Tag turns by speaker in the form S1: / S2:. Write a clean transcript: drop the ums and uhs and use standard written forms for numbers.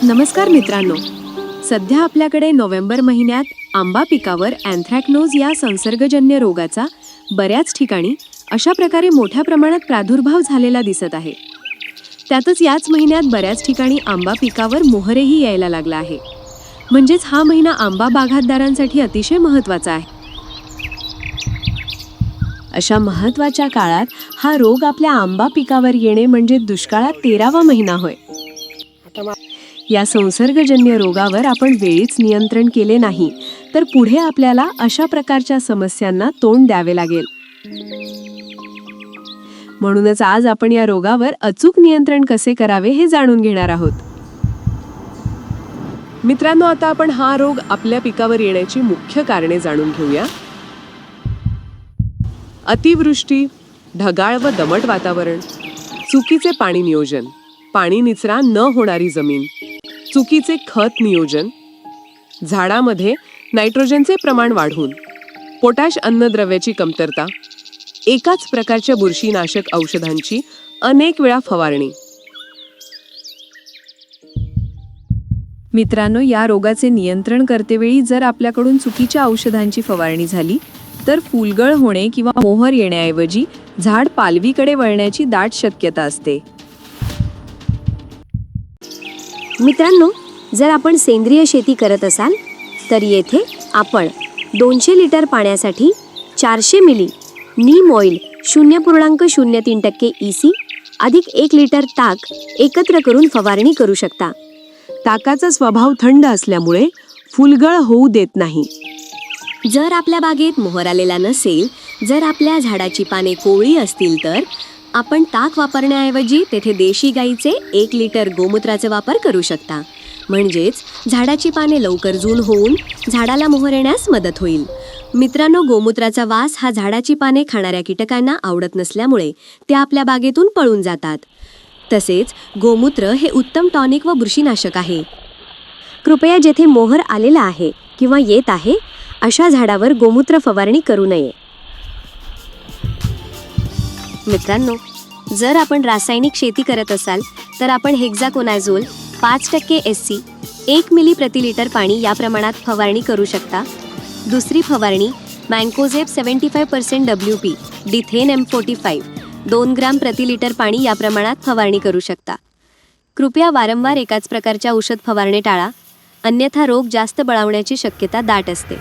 S1: नमस्कार मित्रांनो, सध्या आपल्याकडे नोव्हेंबर महिन्यात आंबा पिकावर अँथ्रॅकनोज या संसर्गजन्य रोगाचा बऱ्याच ठिकाणी अशा प्रकारे मोठ्या प्रमाणात प्रादुर्भाव झालेला दिसत आहे. त्यातच याच महिन्यात बऱ्याच ठिकाणी आंबा पिकावर मोहरेही यायला लागला आहे. म्हणजेच हा महिना आंबा बागायतदारांसाठी अतिशय महत्त्वाचा आहे. अशा महत्त्वाच्या काळात हा रोग आपल्या आंबा पिकावर येणे म्हणजे दुष्काळात 13वा महिना होय. या संसर्गजन्य रोगावर आपण वेळीच नियंत्रण केले नाही तर पुढे आपल्याला अशा प्रकारच्या समस्यांना तोंड द्यावे लागेल. म्हणूनच आज आपण या रोगावर अचूक नियंत्रण कसे करावे हे जाणून घेणार आहोत. मित्रांनो, आता आपण हा रोग आपल्या पिकावर येण्याची मुख्य कारणे जाणून घेऊया. अतिवृष्टी, ढगाळ व दमट वातावरण, चुकीचे पाणी नियोजन, पाणी निचरा न होणारी जमीन, चुकीचे खत नियोजन, झाडामध्ये नायट्रोजनचे प्रमाण वाढून, पोटॅश अन्नद्रव्याची कमतरता, एकाच प्रकारच्या बुरशीनाशक औषधांची अनेक वेळा फवारणी. मित्रांनो, या रोगाचे नियंत्रण करतेवेळी जर आपल्याकडून चुकीच्या औषधांची फवारणी झाली तर फुलगळ होणे किंवा मोहर येण्याऐवजी झाड पालवीकडे वळण्याची दाट शक्यता असते.
S2: मित्रांनो, जर आपण सेंद्रिय शेती करत असाल तर येथे आपण 200 लिटर पाण्यासाठी 400 मिली नीम ऑइल 0.03% EC अधिक 1 लिटर ताक एकत्र करून फवारणी करू शकता.
S1: ताकाचा स्वभाव थंड असल्यामुळे फुलगळ होऊ देत नाही.
S2: जर आपल्या बागेत मोहर आलेला नसेल, जर आपल्या झाडाची पाने कोवळी असतील तर आपण ताक वापरण्याऐवजी तेथे देशी गाईचे 1 लिटर गोमूत्राचा वापर करू शकता. म्हणजेच झाडाची पाने लवकर जून होऊन झाडाला मोहर येण्यास मदत होईल. मित्रांनो, गोमूत्राचा वास हा झाडाची पाने खाणाऱ्या कीटकांना आवडत नसल्यामुळे ते आपल्या बागेतून पळून जातात. तसेच गोमूत्र हे उत्तम टॉनिक व बुरशीनाशक आहे. कृपया जेथे मोहर आलेला आहे किंवा येत आहे अशा झाडावर गोमूत्र फवारणी करू नये. मित्रांनो, जर आपण रासायनिक शेती करत असाल तर आपण हेक्झाकोनाझोल 5% SC 1 मिली प्रति लिटर पाणी या प्रमाणात फवारणी करू शकता. दुसरी फवारणी मँकोझेब 75% WP डिथेन M45 2 ग्राम प्रति लिटर पाणी या प्रमाणात फवारणी करू शकता. कृपया वारंवार एकाच प्रकारच्या औषध फवारणे टाळा, अन्यथा रोग जास्त बळावण्याची शक्यता दाट असते.